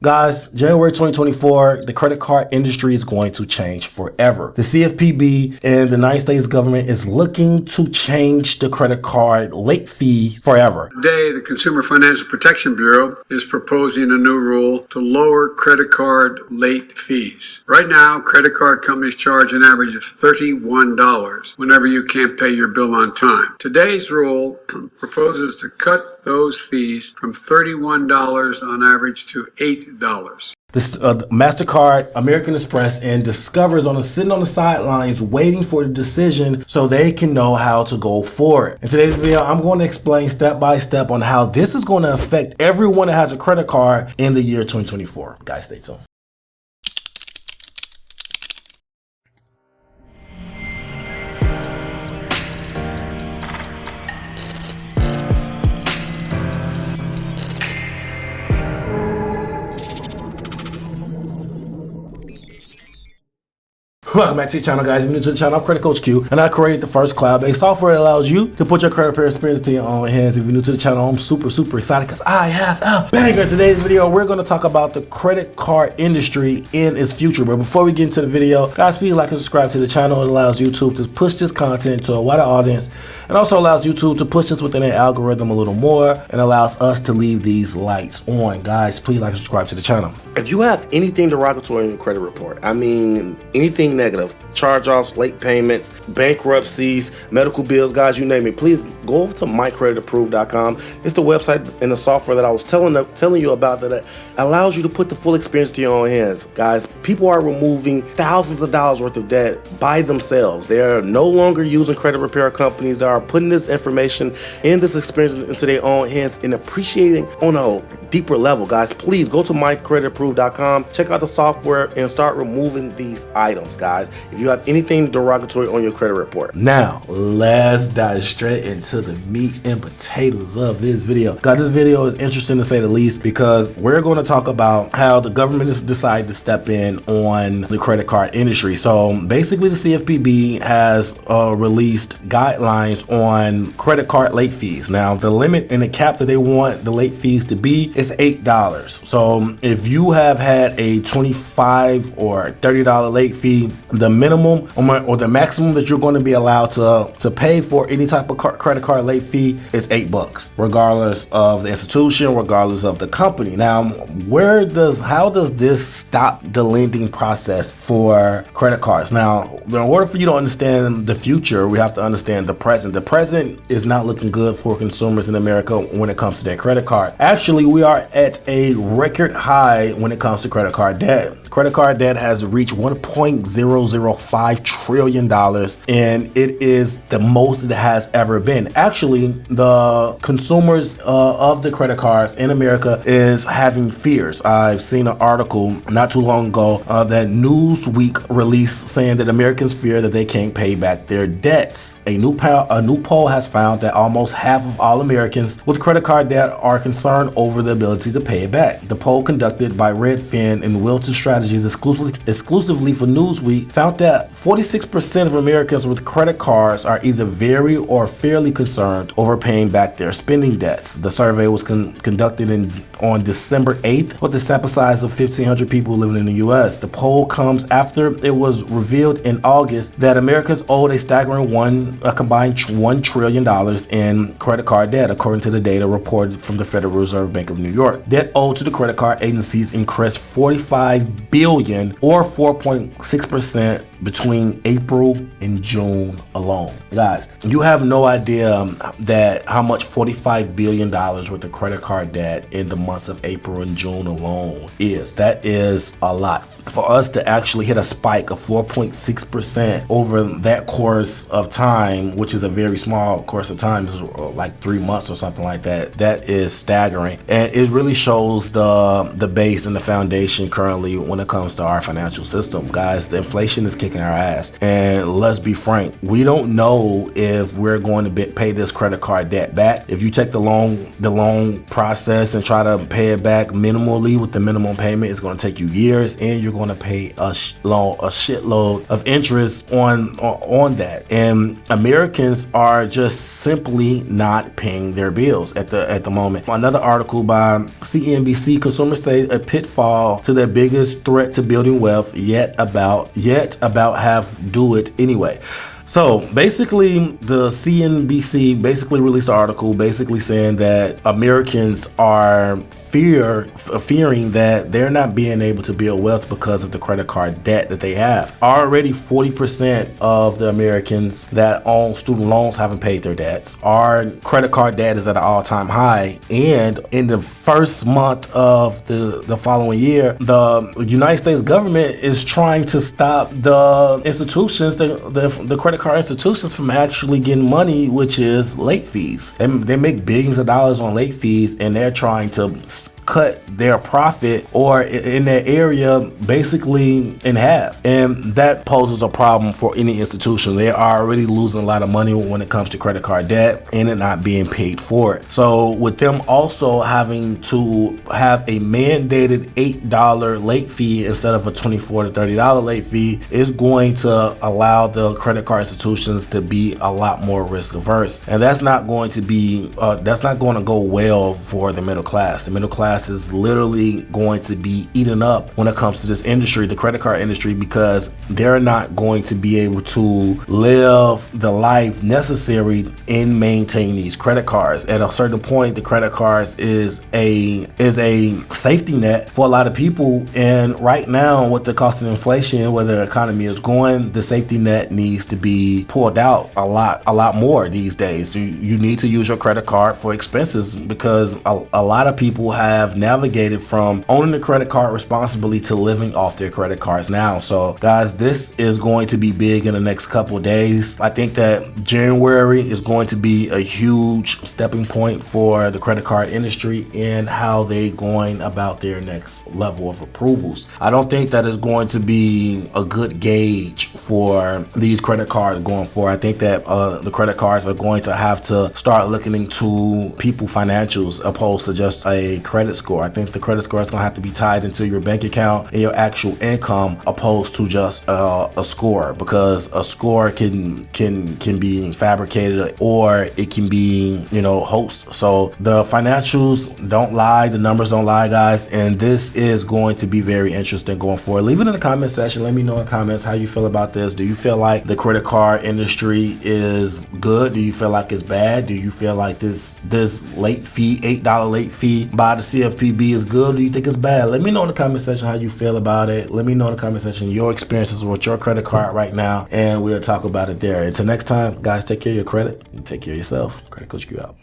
Guys, January 2024, the credit card industry is going to change forever. The CFPB and the United States government is looking to change the credit card late fee forever. Today, the Consumer Financial Protection Bureau is proposing a new rule to lower credit card late fees. Right now, credit card companies charge an average of $31 whenever you can't pay your bill on time. Today's rule proposes to cut those fees from $31 on average to $8. This MasterCard, American Express, and Discover's sitting on the sidelines waiting for the decision so they can know how to go forward. In today's video, I'm going to explain step by step on how this is going to affect everyone that has a credit card in the year 2024. Guys, stay tuned. Welcome back to the channel, guys. If you're new to the channel, I'm Credit Coach Q, and I created the first cloud-based software that allows you to put your credit repair experience to your own hands. If you're new to the channel, I'm super excited because I have a banger. In today's video, we're going to talk about the credit card industry in its future. But before we get into the video, guys, please like and subscribe to the channel. It allows YouTube to push this content to a wider audience, and also allows YouTube to push this within their algorithm a little more, and allows us to leave these lights on. Guys, please like and subscribe to the channel. If you have anything derogatory in your credit report, I mean anything negative, charge-offs, late payments, bankruptcies, medical bills, guys, you name it, please go over to mycreditapproved.com. It's the website and the software that I was telling you about that allows you to put the full experience to your own hands. Guys, people are removing thousands of dollars worth of debt by themselves. They are no longer using credit repair companies. They are putting this information and this experience into their own hands and appreciating on a deeper level. Guys, please go to mycreditapproved.com, check out the software, and start removing these items, guys, if you have anything derogatory on your credit report. Now, let's dive straight into the meat and potatoes of this video. Guys, this video is interesting to say the least because we're going to talk about how the government has decided to step in on the credit card industry. So basically, the CFPB has released guidelines on credit card late fees. Now, the limit and the cap that they want the late fees to be is $8. So if you have had a $25 or $30 late fee, the minimum or the maximum that you're going to be allowed to pay for any type of credit card late fee is $8, regardless of the institution, regardless of the company. Now, how does this stop the lending process for credit cards? Now, in order for you to understand the future, we have to understand the present. The present is not looking good for consumers in America when it comes to their credit cards. Actually, we are at a record high when it comes to credit card debt. Credit card debt has reached $1.005 trillion, and it is the most it has ever been. Actually, the consumers of the credit cards in America is having fears. I've seen an article not too long ago that Newsweek released saying that Americans fear that they can't pay back their debts. A new poll has found that almost half of all Americans with credit card debt are concerned over the ability to pay it back. The poll conducted by Redfin and Wilton Strategies exclusively for Newsweek found that 46% of Americans with credit cards are either very or fairly concerned over paying back their spending debts. The survey was conducted on December 8th with a sample size of 1,500 people living in the U.S. The poll comes after it was revealed in August that Americans owed a staggering combined $1 trillion in credit card debt, according to the data reported from the Federal Reserve Bank of New York. Debt owed to the credit card agencies increased $45 billion or 4.6% between April and June alone. Guys, you have no idea that how much $45 billion worth of credit card debt in the months of April and June alone is. That is a lot. For us to actually hit a spike of 4.6% over that course of time, which is a very small course of time, like 3 months or something like that, that is staggering. And it really shows the base and the foundation currently when it comes to our financial system. Guys, the inflation is kicking kicking our ass. And let's be frank, we don't know if we're going to pay this credit card debt back. If you take the loan process and try to pay it back minimally with the minimum payment, it's going to take you years, and you're going to pay a shitload of interest on that. And Americans are just simply not paying their bills at the moment. Another article by CNBC: consumers say a pitfall to their biggest threat to building wealth, yet about have do it anyway. So basically, the CNBC basically released an article basically saying that Americans are fearing that they're not being able to build wealth because of the credit card debt that they have. Already 40% of the Americans that own student loans haven't paid their debts. Our credit card debt is at an all-time high, and in the first month of the following year, the United States government is trying to stop the institutions, the credit card institutions, from actually getting money, which is late fees. They make billions of dollars on late fees, and they're trying to cut their profit, or in that area, basically in half. And that poses a problem for any institution. They are already losing a lot of money when it comes to credit card debt and it not being paid for it. So with them also having to have a mandated $8 late fee instead of a $24 to $30 late fee, is going to allow the credit card institutions to be a lot more risk averse. And that's not going to go well for the middle class. The middle class is literally going to be eaten up when it comes to this industry, the credit card industry, because they're not going to be able to live the life necessary in maintaining these credit cards. At a certain point, the credit cards is a safety net for a lot of people. And right now, with the cost of inflation, where the economy is going, the safety net needs to be pulled out a lot more these days. You need to use your credit card for expenses, because a lot of people have navigated from owning the credit card responsibly to living off their credit cards now. So guys, this is going to be big in the next couple of days. I think that January is going to be a huge stepping point for the credit card industry and how they going about their next level of approvals. I don't think that is going to be a good gauge for these credit cards going forward. I think that the credit cards are going to have to start looking into people financials opposed to just a credit score. I think the credit score is going to have to be tied into your bank account and your actual income, opposed to just a score, because a score can be fabricated, or it can be, hoaxed. So the financials don't lie, the numbers don't lie, guys, and this is going to be very interesting going forward. Leave it in the comment section. Let me know in the comments how you feel about this. Do you feel like the credit card industry is good? Do you feel like it's bad? Do you feel like this late fee, $8 late fee by the CFPB is good? Do you think it's bad? Let me know in the comment section how you feel about it. Let me know in the comment section your experiences with your credit card right now, and we'll talk about it there. Until next time, guys, take care of your credit and take care of yourself. Credit Coach Q out.